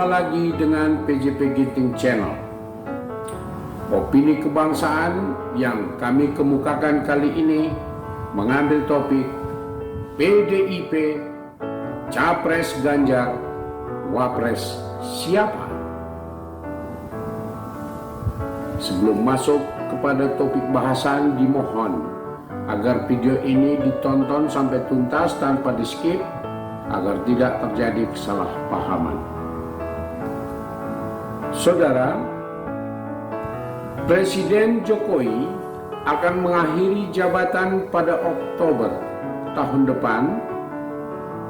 Jumpa lagi dengan PJP Ginting Channel. Opini kebangsaan yang kami kemukakan kali ini mengambil topik PDIP, Capres Ganjar, Wapres siapa? Sebelum masuk kepada topik bahasan, dimohon agar video ini ditonton sampai tuntas tanpa di-skip agar tidak terjadi kesalahpahaman. Saudara, Presiden Jokowi akan mengakhiri jabatan pada Oktober tahun depan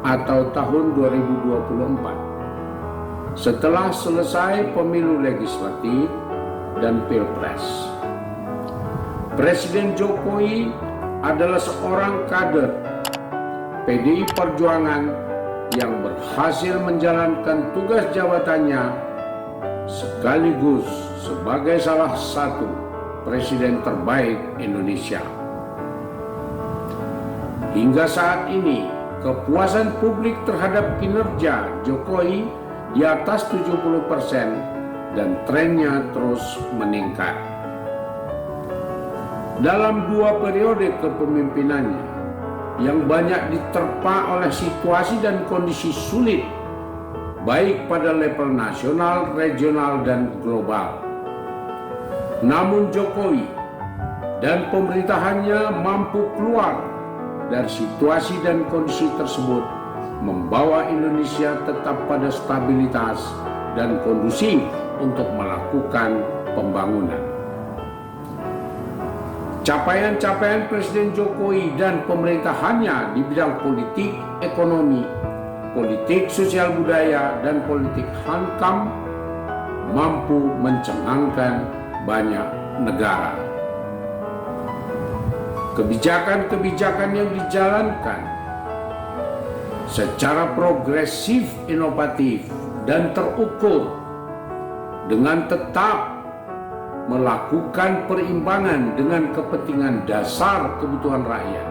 atau tahun 2024 setelah selesai pemilu legislatif dan pilpres. Presiden Jokowi adalah seorang kader PDI Perjuangan yang berhasil menjalankan tugas jabatannya sekaligus sebagai salah satu presiden terbaik Indonesia. Hingga saat ini, kepuasan publik terhadap kinerja Jokowi di atas 70% dan trennya terus meningkat. Dalam 2 periode kepemimpinannya yang banyak diterpa oleh situasi dan kondisi sulit baik pada level nasional, regional, dan global. Namun Jokowi dan pemerintahannya mampu keluar dari situasi dan kondisi tersebut, membawa Indonesia tetap pada stabilitas dan kondusif untuk melakukan pembangunan. Capaian-capaian Presiden Jokowi dan pemerintahannya di bidang politik, ekonomi, politik sosial budaya, dan politik hankam mampu mencengangkan banyak negara. Kebijakan-kebijakan yang dijalankan secara progresif, inovatif, dan terukur dengan tetap melakukan perimbangan dengan kepentingan dasar kebutuhan rakyat.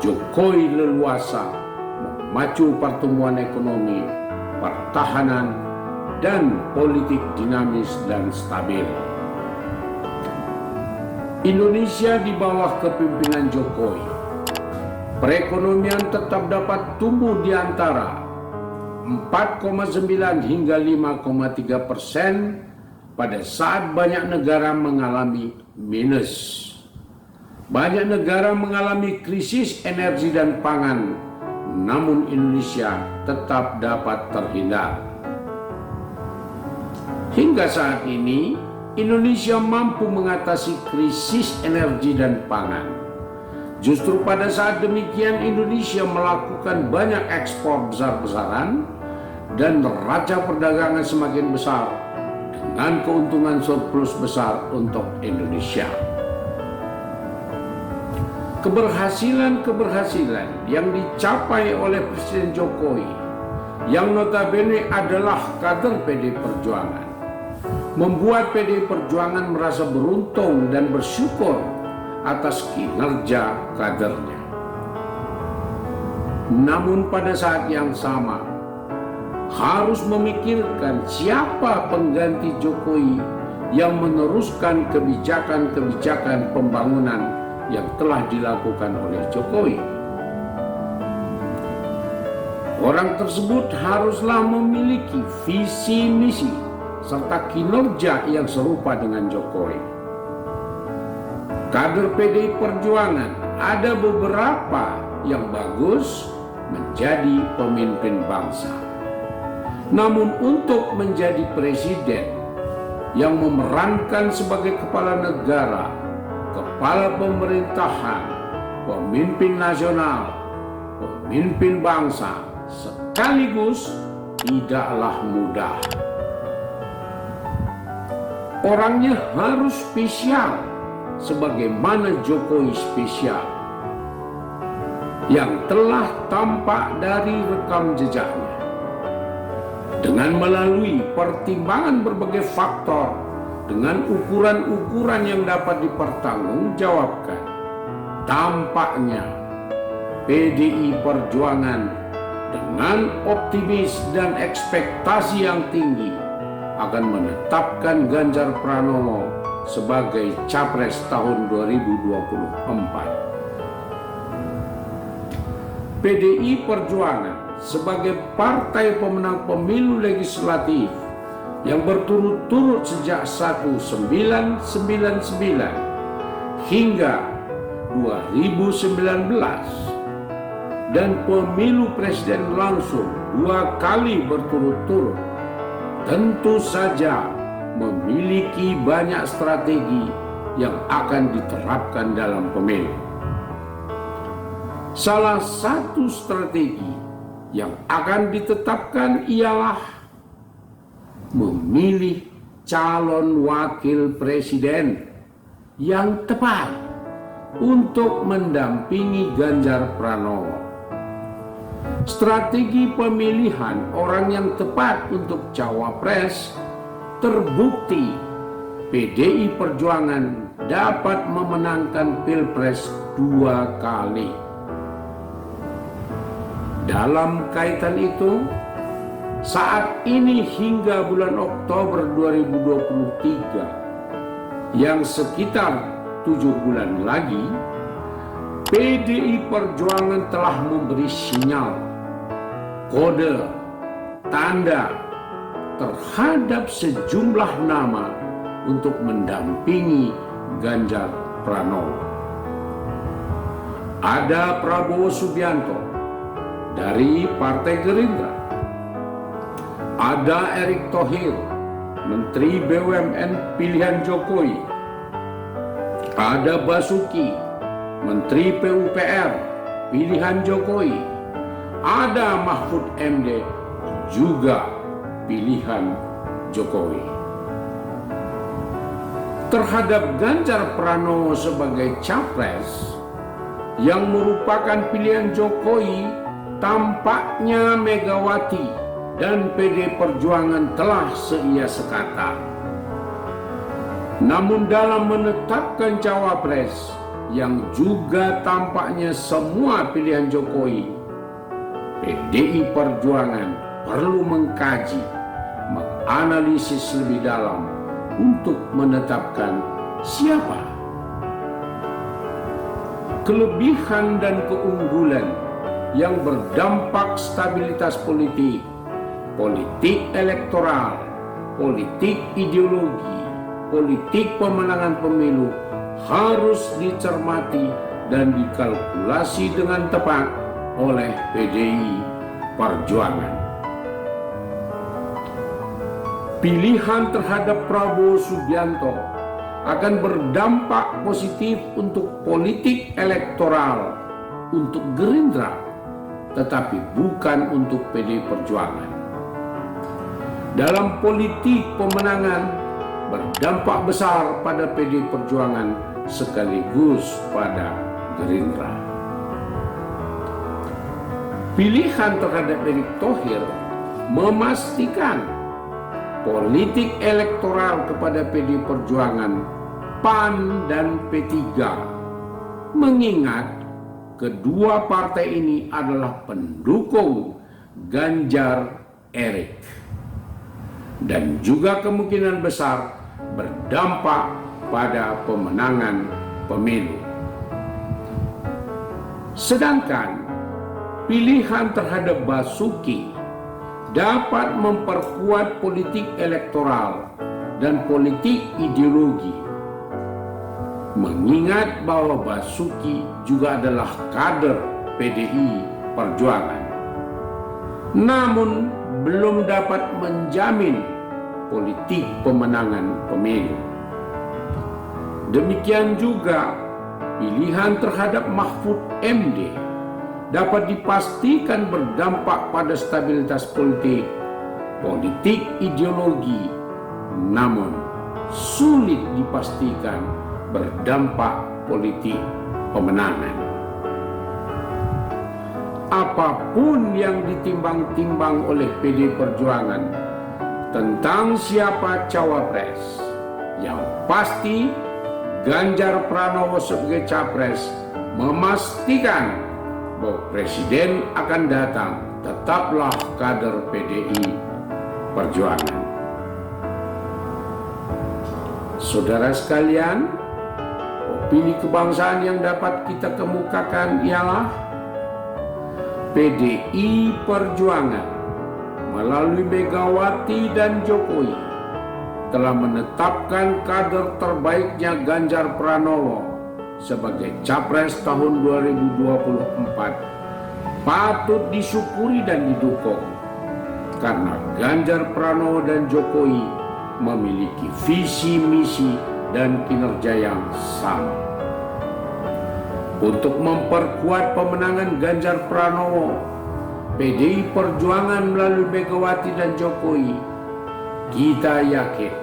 Jokowi leluasa memacu pertumbuhan ekonomi, pertahanan, dan politik dinamis dan stabil. Indonesia di bawah kepemimpinan Jokowi, perekonomian tetap dapat tumbuh di antara 4,9 hingga 5,3% pada saat banyak negara mengalami minus. Banyak negara mengalami krisis energi dan pangan, namun Indonesia tetap dapat terhindar. Hingga saat ini, Indonesia mampu mengatasi krisis energi dan pangan. Justru pada saat demikian, Indonesia melakukan banyak ekspor besar-besaran dan neraca perdagangan semakin besar dengan keuntungan surplus besar untuk Indonesia. Keberhasilan-keberhasilan yang dicapai oleh Presiden Jokowi yang notabene adalah kader PDI Perjuangan membuat PDI Perjuangan merasa beruntung dan bersyukur atas kinerja kadernya. Namun pada saat yang sama harus memikirkan siapa pengganti Jokowi yang meneruskan kebijakan-kebijakan pembangunan yang telah dilakukan oleh Jokowi. Orang tersebut haruslah memiliki visi misi serta kinerja yang serupa dengan Jokowi. Kader PDI Perjuangan ada beberapa yang bagus menjadi pemimpin bangsa. Namun untuk menjadi presiden yang memerankan sebagai kepala negara, kepala pemerintahan, pemimpin nasional, pemimpin bangsa, sekaligus tidaklah mudah. Orangnya harus spesial, sebagaimana Jokowi spesial, yang telah tampak dari rekam jejaknya. Dengan melalui pertimbangan berbagai faktor, dengan ukuran-ukuran yang dapat dipertanggungjawabkan, tampaknya PDI Perjuangan dengan optimis dan ekspektasi yang tinggi akan menetapkan Ganjar Pranowo sebagai Capres tahun 2024. PDI Perjuangan sebagai partai pemenang pemilu legislatif yang berturut-turut sejak 1999 hingga 2019 dan pemilu presiden langsung 2 kali berturut-turut, tentu saja memiliki banyak strategi yang akan diterapkan dalam pemilu. Salah satu strategi yang akan ditetapkan ialah memilih calon wakil presiden yang tepat untuk mendampingi Ganjar Pranowo. Strategi pemilihan orang yang tepat untuk cawapres terbukti PDI Perjuangan dapat memenangkan Pilpres 2 kali. Dalam kaitan itu, saat ini hingga bulan Oktober 2023, yang sekitar 7 bulan lagi, PDI Perjuangan telah memberi sinyal, kode, tanda terhadap sejumlah nama untuk mendampingi Ganjar Pranowo. Ada Prabowo Subianto dari Partai Gerindra, ada Erick Thohir, Menteri BUMN pilihan Jokowi, ada Basuki, Menteri PUPR pilihan Jokowi, ada Mahfud MD juga pilihan Jokowi. Terhadap Ganjar Pranowo sebagai capres yang merupakan pilihan Jokowi, tampaknya Megawati dan PD Perjuangan telah seia sekata. Namun dalam menetapkan cawapres yang juga tampaknya semua pilihan Jokowi, PDI Perjuangan perlu mengkaji, menganalisis lebih dalam untuk menetapkan siapa kelebihan dan keunggulan yang berdampak stabilitas politik, politik elektoral, politik ideologi, politik pemenangan pemilu harus dicermati dan dikalkulasi dengan tepat oleh PDI Perjuangan. Pilihan terhadap Prabowo Subianto akan berdampak positif untuk politik elektoral untuk Gerindra, tetapi bukan untuk PDI Perjuangan. Dalam politik pemenangan berdampak besar pada PDI Perjuangan sekaligus pada Gerindra. Pilihan terhadap Erick Thohir memastikan politik elektoral kepada PDI Perjuangan, PAN dan P3, mengingat kedua partai ini adalah pendukung Ganjar Erick dan juga kemungkinan besar berdampak pada pemenangan pemilu. Sedangkan pilihan terhadap Basuki dapat memperkuat politik elektoral dan politik ideologi, mengingat bahwa Basuki juga adalah kader PDI Perjuangan, namun belum dapat menjamin politik pemenangan pemilu. Demikian juga pilihan terhadap Mahfud MD dapat dipastikan berdampak pada stabilitas politik, politik ideologi, namun sulit dipastikan berdampak politik pemenangan. Apapun yang ditimbang-timbang oleh PDI Perjuangan tentang siapa cawapres, yang pasti Ganjar Pranowo sebagai capres memastikan bahwa presiden akan datang tetaplah kader PDI Perjuangan. Saudara sekalian, opini kebangsaan yang dapat kita kemukakan ialah PDI Perjuangan melalui Megawati dan Jokowi telah menetapkan kader terbaiknya Ganjar Pranowo sebagai Capres tahun 2024 patut disyukuri dan didukung karena Ganjar Pranowo dan Jokowi memiliki visi misi dan kinerja yang sama. Untuk memperkuat pemenangan Ganjar Pranowo, PDI Perjuangan melalui Megawati dan Jokowi, kita yakin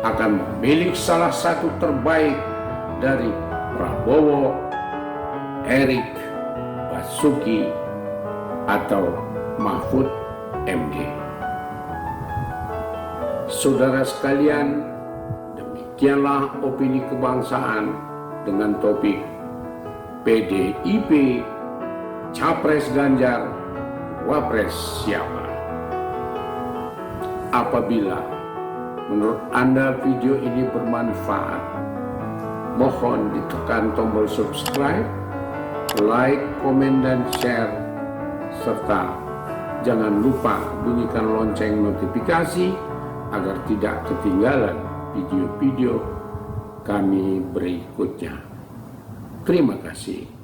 akan memilih salah satu terbaik dari Prabowo, Erik, Basuki, atau Mahfud MD. Saudara sekalian, demikianlah opini kebangsaan dengan topik PDIP Capres Ganjar, Wapres siapa? Apabila menurut Anda video ini bermanfaat, mohon ditekan tombol subscribe, like, komen, dan share, serta jangan lupa bunyikan lonceng notifikasi agar tidak ketinggalan video-video kami berikutnya. Terima kasih.